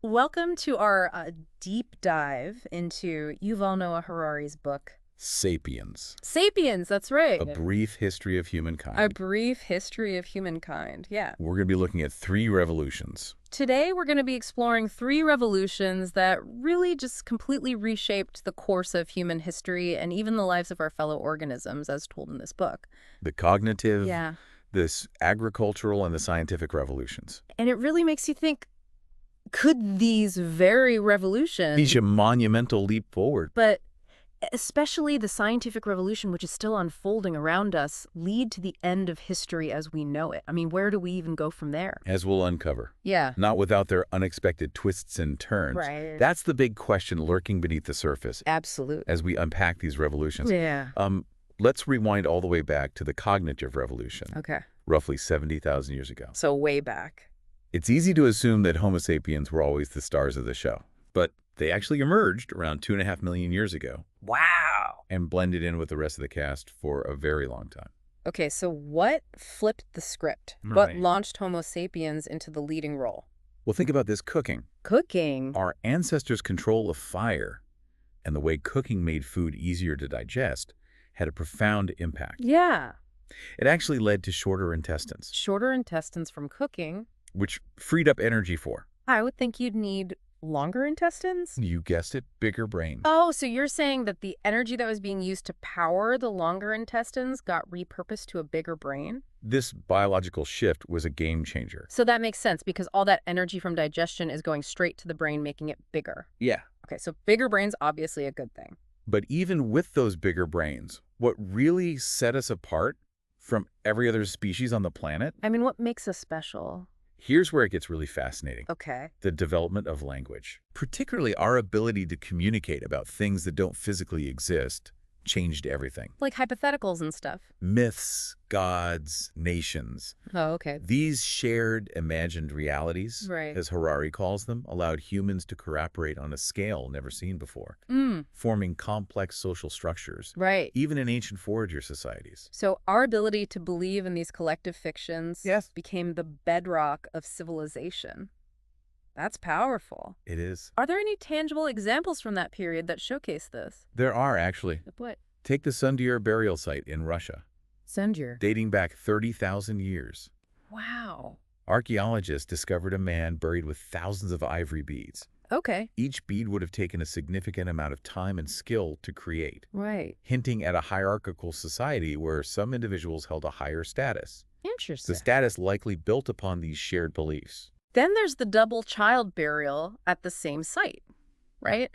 Welcome to our deep dive into Yuval Noah Harari's book, Sapiens, Sapiens, that's right. A Brief History of A Humankind. Brief History of Humankind, yeah. We're going to be looking at 3 revolutions. Today, we're going to be exploring 3 revolutions that really just completely reshaped the course of human history and even the lives of our fellow organisms, as told in this book. The cognitive, Yeah. this agricultural, and the scientific revolutions. And it really makes you think, could these very revolutions, Each a monumental leap forward. but especially the scientific revolution, which is still unfolding around us, lead to the end of history as we know it? I mean, where do we even go from there? As we'll uncover. Yeah. Not without their unexpected twists and turns. Right. That's the big question lurking beneath the surface Absolutely. as we unpack these revolutions. Yeah. Let's rewind all the way back to the cognitive revolution, Okay. roughly 70,000 years ago. So way back. It's easy to assume that Homo sapiens were always the stars of the show, but they actually emerged around 2.5 million years ago Wow. and blended in with the rest of the cast for a very long time. Okay, so what flipped the script? What Right. launched Homo sapiens into the leading role? Well, think about this cooking. Cooking. Our ancestors' control of fire and the way cooking made food easier to digest had a profound impact. Yeah. It actually led to shorter intestines, Shorter intestines from cooking. which freed up energy for, I would think you'd need longer intestines. you guessed it, bigger brain. Oh, so you're saying that the energy that was being used to power the longer intestines got repurposed to a bigger brain? This biological shift was a game changer. So that makes sense because all that energy from digestion is going straight to the brain, making it bigger. Yeah. Okay, so bigger brain's obviously a good thing. But even with those bigger brains, what really set us apart from every other species on the planet? I mean, what makes us special? Here's where it gets really fascinating. Okay. The development of language. Particularly our ability to communicate about things that don't physically exist changed everything. Like hypotheticals and stuff. Myths, gods, nations. Oh, okay. These shared imagined realities, Right. as Harari calls them, allowed humans to cooperate on a scale never seen before, Mm, forming complex social structures, right. even in ancient forager societies. So our ability to believe in these collective fictions Yes. became the bedrock of civilization. That's powerful. It is. Are there any tangible examples from that period that showcase this? There are, actually. What? Take the Sundir burial site in Russia, Senjur. dating back 30,000 years. Wow. Archaeologists discovered a man buried with thousands of ivory beads. Okay. Each bead would have taken a significant amount of time and skill to create, Right. hinting at a hierarchical society where some individuals held a higher status. Interesting. The status likely built upon these shared beliefs. Then there's the double child burial at the same site, right?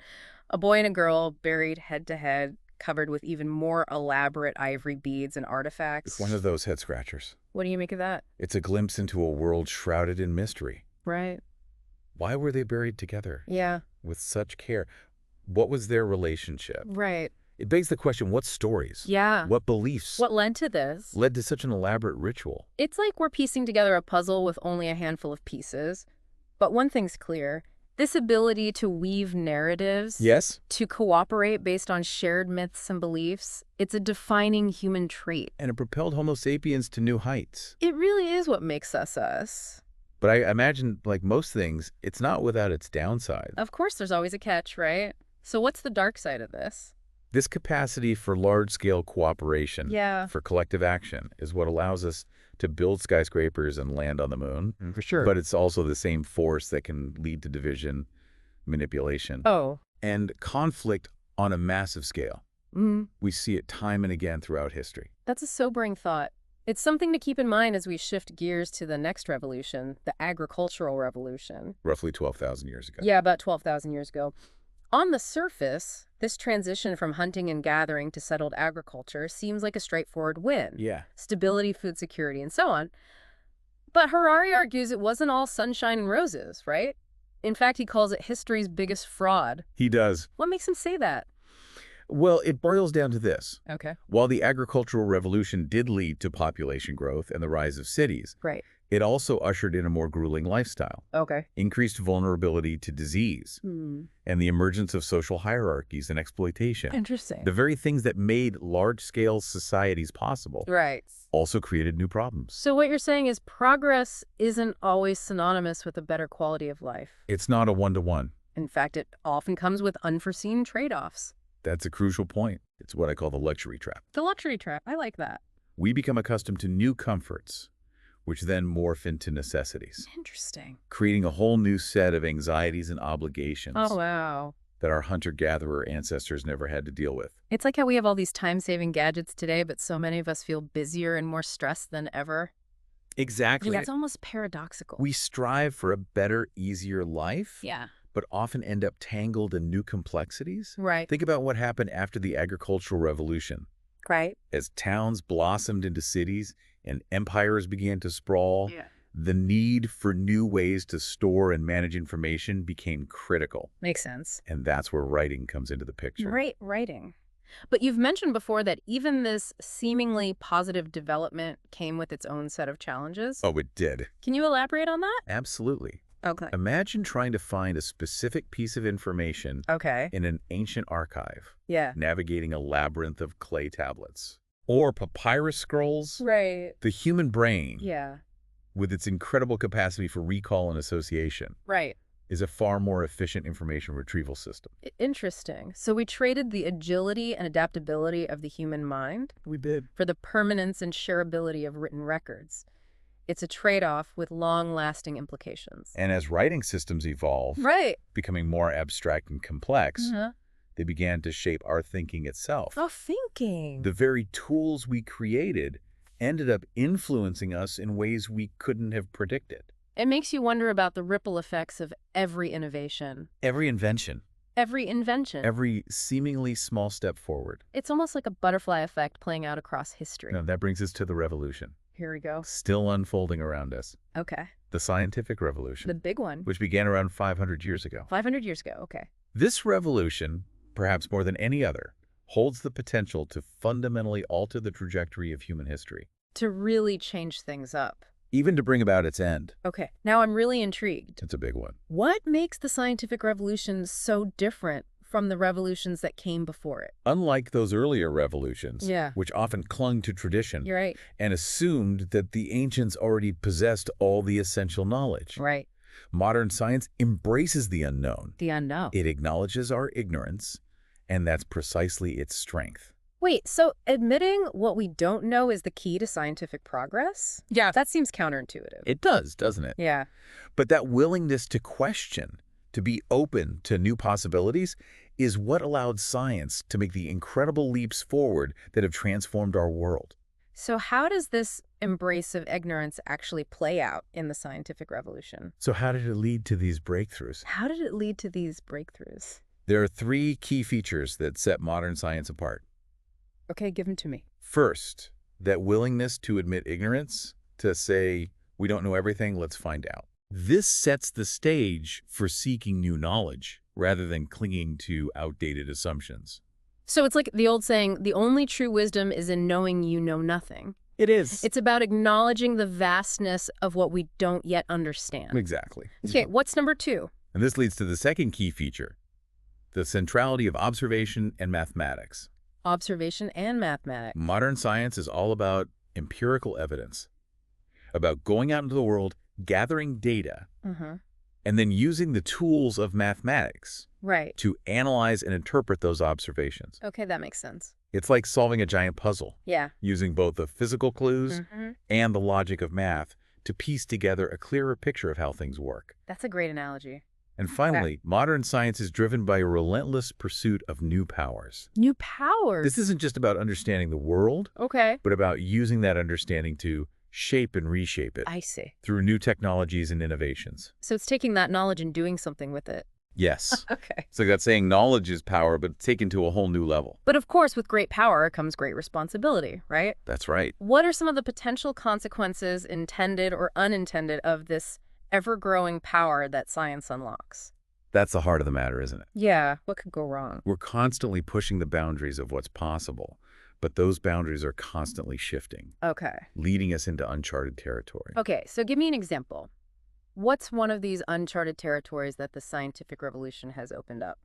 A boy and a girl buried head to head, covered with even more elaborate ivory beads and artifacts. It's one of those head scratchers. What do you make of that? It's a glimpse into a world shrouded in mystery. Right. Why were they buried together Yeah. with such care? What was their relationship? Right. It begs the question, what stories, Yeah. what beliefs What led to this? led to such an elaborate ritual? It's like we're piecing together a puzzle with only a handful of pieces. But one thing's clear. This ability to weave narratives, Yes. to cooperate based on shared myths and beliefs, it's a defining human trait. And it propelled Homo sapiens to new heights. It really is what makes us us. But I imagine, like most things, it's not without its downside. Of course, there's always a catch, right? So what's the dark side of this? This capacity for large-scale cooperation, Yeah. for collective action, is what allows us to build skyscrapers and land on the moon. For sure. But it's also the same force that can lead to division, manipulation, Oh. and conflict on a massive scale. Mm. We see it time and again throughout history. That's a sobering thought. It's something to keep in mind as we shift gears to the next revolution, the agricultural revolution. Roughly 12,000 years ago. Yeah, about 12,000 years ago. On the surface, this transition from hunting and gathering to settled agriculture seems like a straightforward win. Yeah. Stability, food security, and so on. But Harari argues it wasn't all sunshine and roses, right? In fact, he calls it history's biggest fraud. He does. What makes him say that? Well, it boils down to this. Okay. While the agricultural revolution did lead to population growth and the rise of cities, Right. it also ushered in a more grueling lifestyle, Okay. increased vulnerability to disease, and the emergence of social hierarchies and exploitation. Interesting. The very things that made large-scale societies possible Right. also created new problems. So what you're saying is progress isn't always synonymous with a better quality of life. It's not a one-to-one. In fact, it often comes with unforeseen trade-offs. That's a crucial point. It's what I call the luxury trap. The luxury trap. I like that. We become accustomed to new comforts, which then morph into necessities, Interesting. creating a whole new set of anxieties and obligations Oh, wow. that our hunter-gatherer ancestors never had to deal with. It's like how we have all these time-saving gadgets today, but so many of us feel busier and more stressed than ever. Exactly. That's almost paradoxical. We strive for a better, easier life, Yeah. but often end up tangled in new complexities. Right. Think about what happened after the agricultural revolution. Right. As towns blossomed into cities and empires began to sprawl, Yeah. the need for new ways to store and manage information became critical. Makes sense. And that's where writing comes into the picture. Right, writing. But you've mentioned before that even this seemingly positive development came with its own set of challenges. Oh, it did. Can you elaborate on that? Absolutely. Okay. Imagine trying to find a specific piece of information Okay. in an ancient archive, Yeah. navigating a labyrinth of clay tablets. Or papyrus scrolls. Right. The human brain, Yeah. with its incredible capacity for recall and association, Right. is a far more efficient information retrieval system. Interesting. So we traded the agility and adaptability of the human mind We did. for the permanence and shareability of written records. It's a trade-off with long-lasting implications. And as writing systems evolve, Right. becoming more abstract and complex, Uh-huh. they began to shape our thinking itself. Oh, thinking. The very tools we created ended up influencing us in ways we couldn't have predicted. It makes you wonder about the ripple effects of every innovation. Every invention, Every invention. every seemingly small step forward. It's almost like a butterfly effect playing out across history. Now, that brings us to the revolution, Here we go. still unfolding around us. Okay. The scientific revolution, The big one. which began around 500 years ago. 500 years ago. Okay. This revolution, perhaps more than any other, holds the potential to fundamentally alter the trajectory of human history, To really change things up. even to bring about its end. Okay. Now I'm really intrigued. It's a big one. What makes the scientific revolution so different from the revolutions that came before it? Unlike those earlier revolutions, Yeah. which often clung to tradition You're right. and assumed that the ancients already possessed all the essential knowledge, Right. modern science embraces the unknown. The unknown. It acknowledges our ignorance, and that's precisely its strength. Wait, so admitting what we don't know is the key to scientific progress? Yeah. That seems counterintuitive. It does, doesn't it? Yeah. But that willingness to question, to be open to new possibilities, is what allowed science to make the incredible leaps forward that have transformed our world. So how does this embrace of ignorance actually play out in the scientific revolution? So how did it lead to these breakthroughs? How did it lead to these breakthroughs? There are three key features that set modern science apart. Okay, give them to me. First, that willingness to admit ignorance, to say, we don't know everything, let's find out. This sets the stage for seeking new knowledge rather than clinging to outdated assumptions. So it's like the old saying, the only true wisdom is in knowing you know nothing. It is. It's about acknowledging the vastness of what we don't yet understand. Exactly. Okay, what's number two? And this leads to the second key feature, the centrality of observation and mathematics. Observation and mathematics. Modern science is all about empirical evidence, about going out into the world, gathering data, and then using the tools of mathematics Right. to analyze and interpret those observations. Okay, that makes sense. It's like solving a giant puzzle, Yeah. using both the physical clues and the logic of math to piece together a clearer picture of how things work. That's a great analogy. And finally, modern science is driven by a relentless pursuit of new powers. New powers. This isn't just about understanding the world, Okay. but about using that understanding to shape and reshape it I see. through new technologies and innovations. So it's taking that knowledge and doing something with it. Yes. Okay. It's like that saying knowledge is power, but taken to a whole new level. But of course, with great power comes great responsibility, right? That's right. What are some of the potential consequences, intended or unintended, of this ever-growing power that science unlocks? That's the heart of the matter, isn't it? Yeah, what could go wrong? We're constantly pushing the boundaries of what's possible, but those boundaries are constantly shifting, Okay. leading us into uncharted territory. Okay, so give me an example. What's one of these uncharted territories that the scientific revolution has opened up?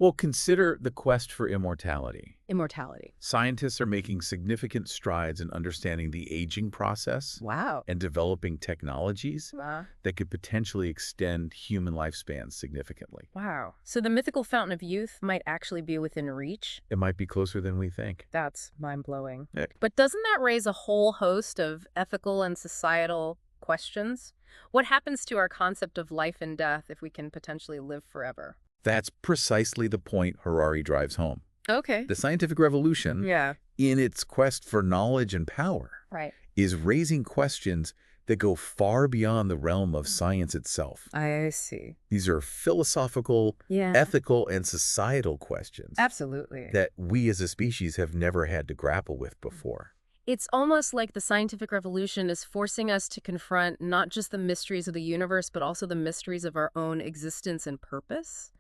Well, consider the quest for immortality. Immortality. Scientists are making significant strides in understanding the aging process Wow. and developing technologies Uh, that could potentially extend human lifespans significantly. wow. So the mythical fountain of youth might actually be within reach? It might be closer than we think. That's mind-blowing. Yeah. But doesn't that raise a whole host of ethical and societal questions? What happens to our concept of life and death if we can potentially live forever? That's precisely the point Harari drives home. Okay. The scientific revolution, Yeah. in its quest for knowledge and power, Right. is raising questions that go far beyond the realm of science itself. I see. These are philosophical, Yeah. ethical, and societal questions Absolutely. that we as a species have never had to grapple with before. It's almost like the scientific revolution is forcing us to confront not just the mysteries of the universe, but also the mysteries of our own existence and purpose.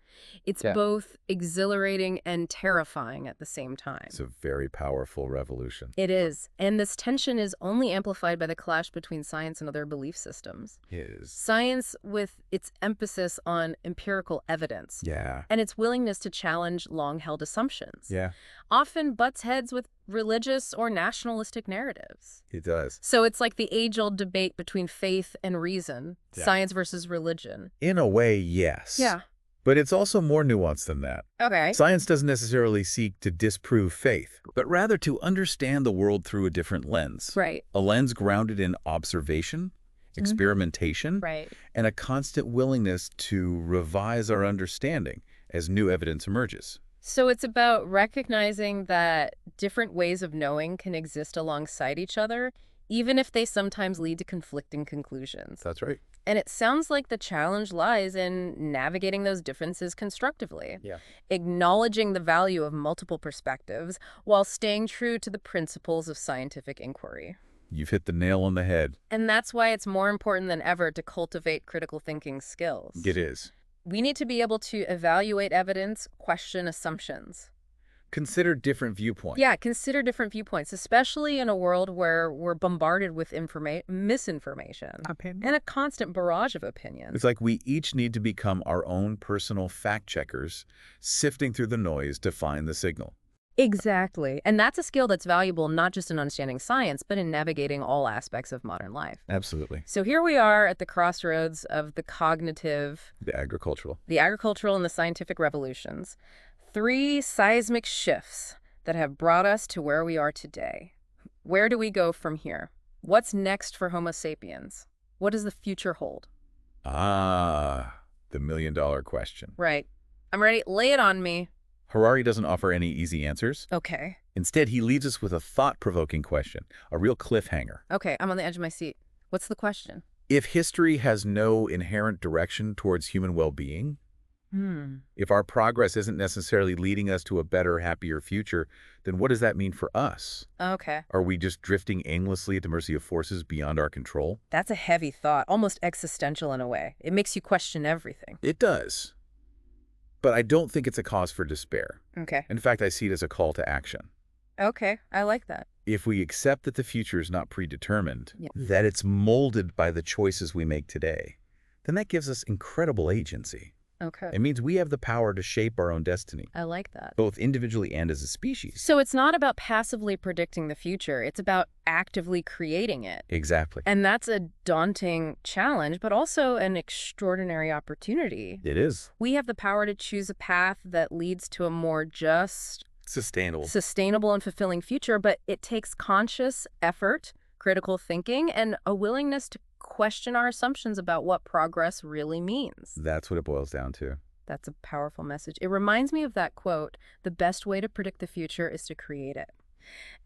It's Yeah. both exhilarating and terrifying at the same time. It's a very powerful revolution. It is. And this tension is only amplified by the clash between science and other belief systems. It is. Science with its emphasis on empirical evidence Yeah. and its willingness to challenge long-held assumptions Yeah, often butts heads with religious or nationalistic narratives. it does. So it's like the age-old debate between faith and reason, Yeah. science versus religion. In a way, yes. Yeah. But it's also more nuanced than that. Okay. Science doesn't necessarily seek to disprove faith, but rather to understand the world through a different lens. Right. A lens grounded in observation, experimentation, Right. and a constant willingness to revise our understanding as new evidence emerges. So it's about recognizing that different ways of knowing can exist alongside each other, even if they sometimes lead to conflicting conclusions. That's right. And it sounds like the challenge lies in navigating those differences constructively, Yeah. acknowledging the value of multiple perspectives while staying true to the principles of scientific inquiry. You've hit the nail on the head. And that's why it's more important than ever to cultivate critical thinking skills. It is. We need to be able to evaluate evidence, question assumptions. Consider different viewpoints. Yeah, consider different viewpoints, especially in a world where we're bombarded with misinformation and a constant barrage of opinions. It's like we each need to become our own personal fact checkers, sifting through the noise to find the signal. Exactly. And that's a skill that's valuable not just in understanding science, but in navigating all aspects of modern life. Absolutely. So here we are at the crossroads of the cognitive, The agricultural. the agricultural, and the scientific revolutions. 3 seismic shifts that have brought us to where we are today. Where do we go from here? What's next for Homo sapiens? What does the future hold? Ah, the million-dollar question. Right. I'm ready. Lay it on me. Harari doesn't offer any easy answers. Okay. Instead, he leaves us with a thought-provoking question, a real cliffhanger. Okay, I'm on the edge of my seat. What's the question? If history has no inherent direction towards human well-being, if our progress isn't necessarily leading us to a better, happier future, then what does that mean for us? Okay. Are we just drifting aimlessly at the mercy of forces beyond our control? That's a heavy thought, almost existential in a way. It makes you question everything. It does. But I don't think it's a cause for despair. Okay. In fact, I see it as a call to action. Okay, I like that. If we accept that the future is not predetermined, Yeah. that it's molded by the choices we make today, then that gives us incredible agency. Okay. It means we have the power to shape our own destiny, I like that. both individually and as a species. So it's not about passively predicting the future. It's about actively creating it. Exactly. And that's a daunting challenge, but also an extraordinary opportunity. It is. We have the power to choose a path that leads to a more just, Sustainable. sustainable, and fulfilling future, but it takes conscious effort, critical thinking, and a willingness to question our assumptions about what progress really means. That's what it boils down to. That's a powerful message. It reminds me of that quote, "The best way to predict the future is to create it."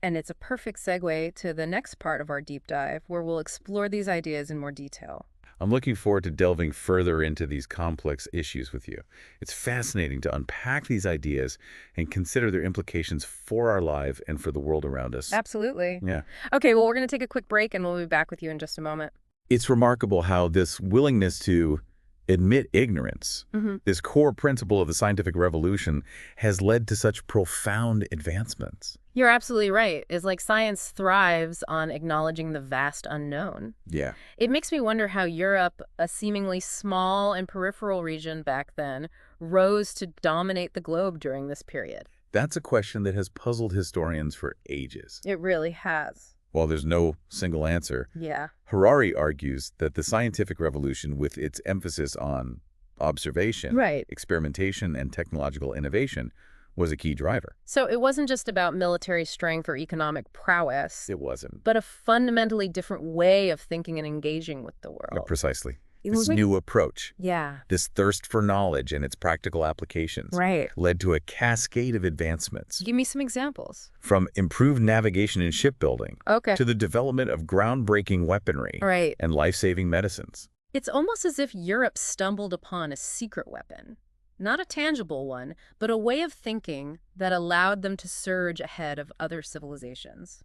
And it's a perfect segue to the next part of our deep dive, where we'll explore these ideas in more detail. I'm looking forward to delving further into these complex issues with you. It's fascinating to unpack these ideas and consider their implications for our life and for the world around us. Absolutely. Yeah. Okay, well, we're going to take a quick break, and we'll be back with you in just a moment. It's remarkable how this willingness to admit ignorance. This core principle of the scientific revolution has led to such profound advancements. You're absolutely right. It's like science thrives on acknowledging the vast unknown. Yeah. It makes me wonder how Europe, a seemingly small and peripheral region back then, rose to dominate the globe during this period. That's a question that has puzzled historians for ages. It really has. While there's no single answer, Yeah. Harari argues that the scientific revolution, with its emphasis on observation, Right. experimentation, and technological innovation, was a key driver. So it wasn't just about military strength or economic prowess, It wasn't. but a fundamentally different way of thinking and engaging with the world. Precisely. It This was like- new approach, Yeah. this thirst for knowledge and its practical applications, Right. led to a cascade of advancements, Give me some examples. from improved navigation and shipbuilding Okay. to the development of groundbreaking weaponry Right. and life-saving medicines. It's almost as if Europe stumbled upon a secret weapon. Not a tangible one, but a way of thinking that allowed them to surge ahead of other civilizations.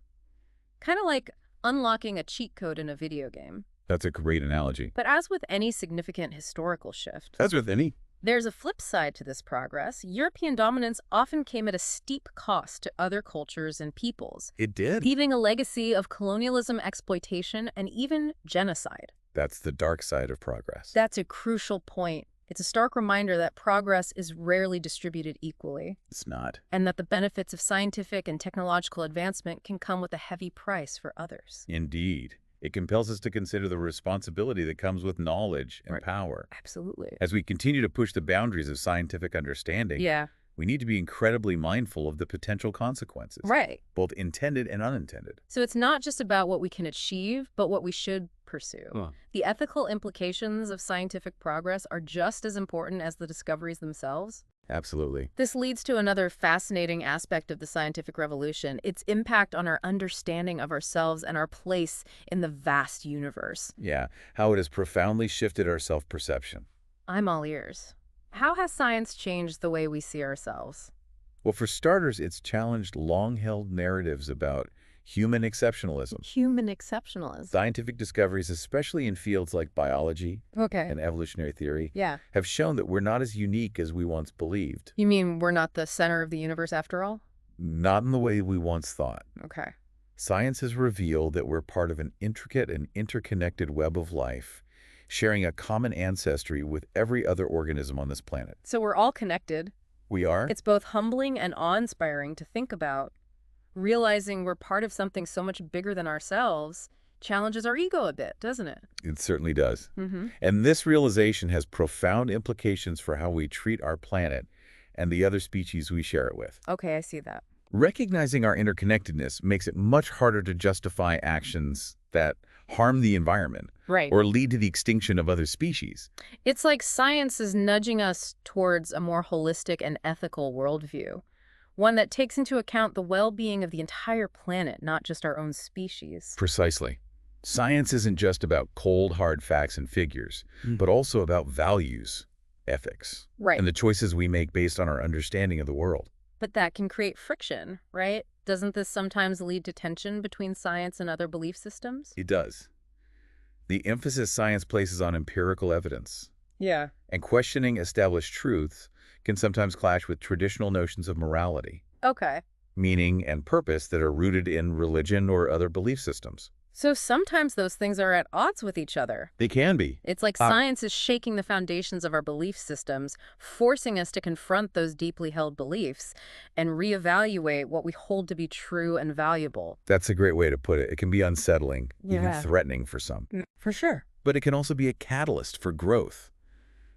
Kind of like unlocking a cheat code in a video game. That's a great analogy. But as with any significant historical shift, As with any. there's a flip side to this progress. European dominance often came at a steep cost to other cultures and peoples, It did. leaving a legacy of colonialism, exploitation, and even genocide. That's the dark side of progress. That's a crucial point. It's a stark reminder that progress is rarely distributed equally, It's not. and that the benefits of scientific and technological advancement can come with a heavy price for others. Indeed. It compels us to consider the responsibility that comes with knowledge and Right. power. Absolutely. As we continue to push the boundaries of scientific understanding, Yeah, we need to be incredibly mindful of the potential consequences, right. both intended and unintended. So it's not just about what we can achieve, but what we should pursue. Huh. The ethical implications of scientific progress are just as important as the discoveries themselves. Absolutely. This leads to another fascinating aspect of the scientific revolution, its impact on our understanding of ourselves and our place in the vast universe. Yeah, how it has profoundly shifted our self-perception. I'm all ears. How has science changed the way we see ourselves? Well, for starters, it's challenged long-held narratives about human exceptionalism. Human exceptionalism. Scientific discoveries, especially in fields like biology Okay. and evolutionary theory, Yeah. have shown that we're not as unique as we once believed. You mean we're not the center of the universe after all? Not in the way we once thought. Okay. Science has revealed that we're part of an intricate and interconnected web of life, sharing a common ancestry with every other organism on this planet. So we're all connected. We are? It's both humbling and awe-inspiring to think about. Realizing we're part of something so much bigger than ourselves challenges our ego a bit, doesn't it? It certainly does. Mm-hmm. And this realization has profound implications for how we treat our planet and the other species we share it with. Okay, I see that. Recognizing our interconnectedness makes it much harder to justify actions that harm the environment Right. or lead to the extinction of other species. It's like science is nudging us towards a more holistic and ethical worldview, one that takes into account the well-being of the entire planet, not just our own species. Precisely. Science isn't just about cold, hard facts and figures, but also about values, ethics, Right. and the choices we make based on our understanding of the world. But that can create friction, right? Doesn't this sometimes lead to tension between science and other belief systems? It does. The emphasis science places on empirical evidence Yeah. and questioning established truths can sometimes clash with traditional notions of morality, Okay. meaning, and purpose that are rooted in religion or other belief systems. So sometimes those things are at odds with each other. They can be. It's like science is shaking the foundations of our belief systems, forcing us to confront those deeply held beliefs and reevaluate what we hold to be true and valuable. That's a great way to put it. It can be unsettling, even Yeah. threatening for some. For sure. But it can also be a catalyst for growth,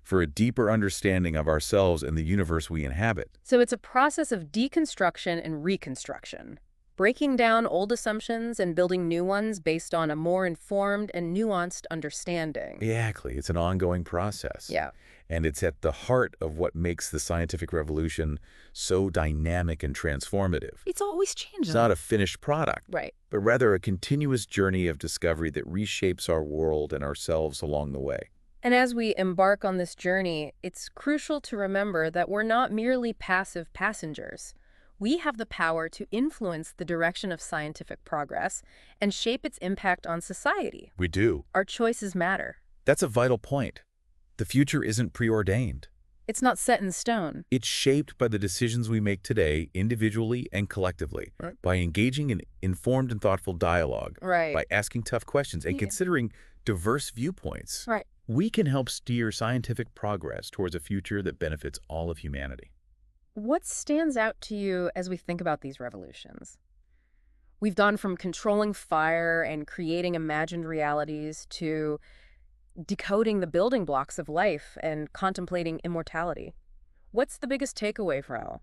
for a deeper understanding of ourselves and the universe we inhabit. So it's a process of deconstruction and reconstruction, breaking down old assumptions and building new ones based on a more informed and nuanced understanding. Exactly. It's an ongoing process. Yeah. And it's at the heart of what makes the scientific revolution so dynamic and transformative. It's always changing. It's not a finished product, Right. but rather a continuous journey of discovery that reshapes our world and ourselves along the way. And as we embark on this journey, it's crucial to remember that we're not merely passive passengers. We have the power to influence the direction of scientific progress and shape its impact on society. We do. Our choices matter. That's a vital point. The future isn't preordained. It's not set in stone. It's shaped by the decisions we make today, individually and collectively, Right. by engaging in informed and thoughtful dialogue, Right. by asking tough questions and Yeah. considering diverse viewpoints. Right. We can help steer scientific progress towards a future that benefits all of humanity. What stands out to you as we think about these revolutions? We've gone from controlling fire and creating imagined realities to decoding the building blocks of life and contemplating immortality. What's the biggest takeaway, Frau?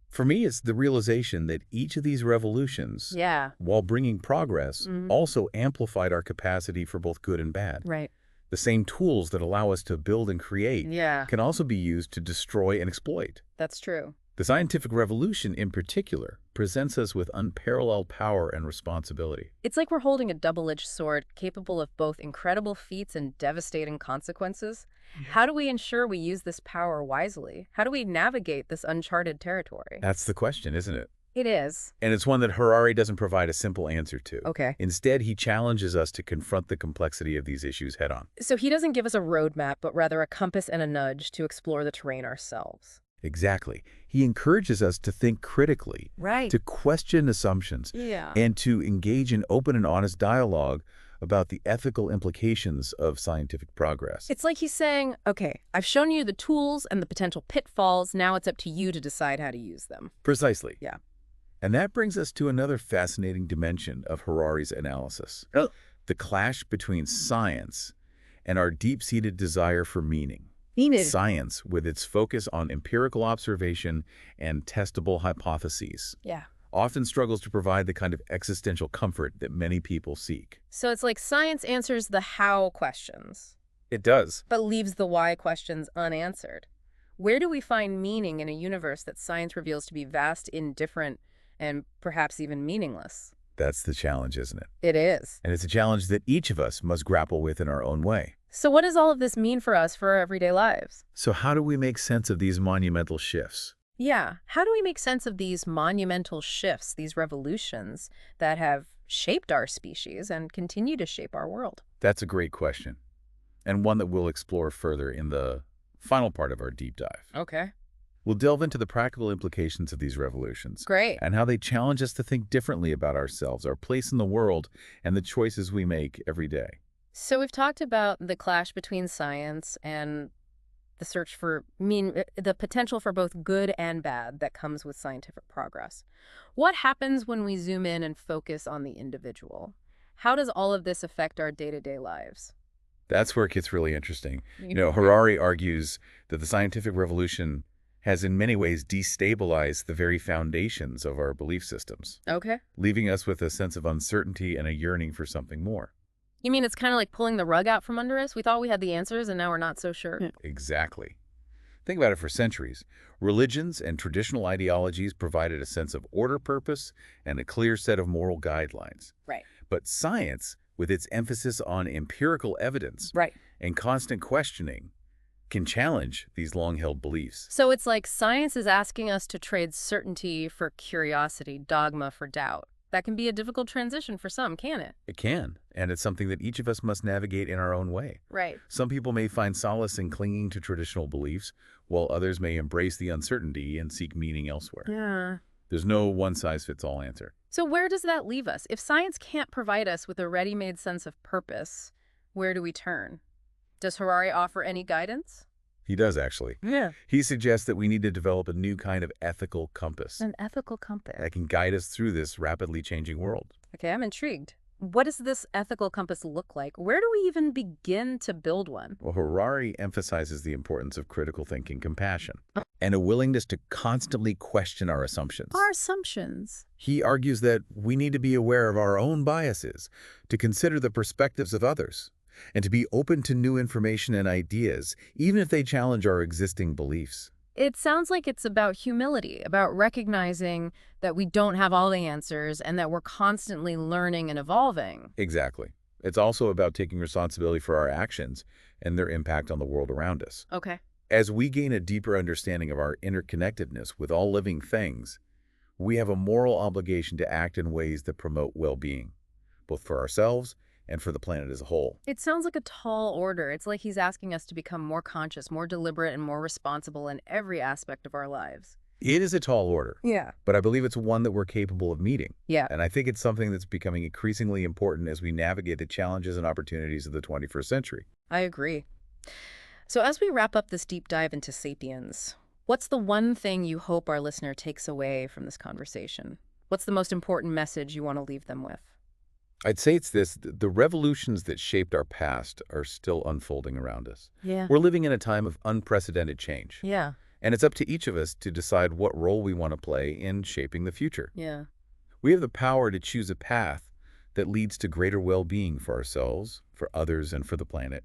For me, it's the realization that each of these revolutions, Yeah. while bringing progress, Mhm. also amplified our capacity for both good and bad. Right. The same tools that allow us to build and create Yeah, can also be used to destroy and exploit. that's true. The scientific revolution, in particular, presents us with unparalleled power and responsibility. It's like we're holding a double-edged sword capable of both incredible feats and devastating consequences. How do we ensure we use this power wisely? How do we navigate this uncharted territory? That's the question, isn't it? It is. And it's one that Harari doesn't provide a simple answer to. Okay. Instead, he challenges us to confront the complexity of these issues head-on. So he doesn't give us a roadmap, but rather a compass and a nudge to explore the terrain ourselves. Exactly. He encourages us to think critically, Right. to question assumptions, Yeah. and to engage in open and honest dialogue about the ethical implications of scientific progress. It's like he's saying, okay, I've shown you the tools and the potential pitfalls. Now it's up to you to decide how to use them. Precisely. Yeah. And that brings us to another fascinating dimension of Harari's analysis, the clash between science and our deep-seated desire for meaning. Science, with its focus on empirical observation and testable hypotheses, Yeah. often struggles to provide the kind of existential comfort that many people seek. So it's like science answers the how questions, It does. but leaves the why questions unanswered. Where do we find meaning in a universe that science reveals to be vast, indifferent, and perhaps even meaningless? That's the challenge, isn't it? It is. And it's a challenge that each of us must grapple with in our own way. So what does all of this mean for us for our everyday lives? So how do we make sense of these monumental shifts? Yeah. How do we make sense of these monumental shifts, these revolutions that have shaped our species and continue to shape our world? That's a great question, and one that we'll explore further in the final part of our deep dive. Okay. We'll delve into the practical implications of these revolutions Great. and how they challenge us to think differently about ourselves, our place in the world, and the choices we make every day. So we've talked about the clash between science and the search for the potential for both good and bad that comes with scientific progress. What happens when we zoom in and focus on the individual? How does all of this affect our day-to-day lives? That's where it gets really interesting. Harari argues that the scientific revolution has in many ways destabilized the very foundations of our belief systems, Okay. leaving us with a sense of uncertainty and a yearning for something more. You mean it's kind of like pulling the rug out from under us? We thought we had the answers and now we're not so sure. Exactly. Think about it. For centuries, religions and traditional ideologies provided a sense of order, purpose, and a clear set of moral guidelines. Right. But science, with its emphasis on empirical evidence Right. and constant questioning, can challenge these long-held beliefs. So it's like science is asking us to trade certainty for curiosity, dogma for doubt. That can be a difficult transition for some, can it? It can, and it's something that each of us must navigate in our own way. Right. Some people may find solace in clinging to traditional beliefs, while others may embrace the uncertainty and seek meaning elsewhere. Yeah. There's no one-size-fits-all answer. So where does that leave us? If science can't provide us with a ready-made sense of purpose, where do we turn? Does Harari offer any guidance? He does, actually. Yeah. He suggests that we need to develop a new kind of ethical compass An ethical compass. that can guide us through this rapidly changing world. Okay, I'm intrigued. What does this ethical compass look like? Where do we even begin to build one? Well, Harari emphasizes the importance of critical thinking, compassion, and a willingness to constantly question our assumptions. Our assumptions. He argues that we need to be aware of our own biases, to consider the perspectives of others, and to be open to new information and ideas, even if they challenge our existing beliefs. It sounds like it's about humility, about recognizing that we don't have all the answers and that we're constantly learning and evolving. Exactly. It's also about taking responsibility for our actions and their impact on the world around us. Okay. As we gain a deeper understanding of our interconnectedness with all living things, we have a moral obligation to act in ways that promote well-being, both for ourselves and for the planet as a whole. It sounds like a tall order. It's like he's asking us to become more conscious, more deliberate, and more responsible in every aspect of our lives. It is a tall order, Yeah. but I believe it's one that we're capable of meeting. Yeah. And I think it's something that's becoming increasingly important as we navigate the challenges and opportunities of the 21st century. I agree. So as we wrap up this deep dive into Sapiens, what's the one thing you hope our listener takes away from this conversation? What's the most important message you want to leave them with? I'd say it's this: the revolutions that shaped our past are still unfolding around us. Yeah. We're living in a time of unprecedented change. Yeah. And it's up to each of us to decide what role we want to play in shaping the future. Yeah. We have the power to choose a path that leads to greater well-being for ourselves, for others, and for the planet.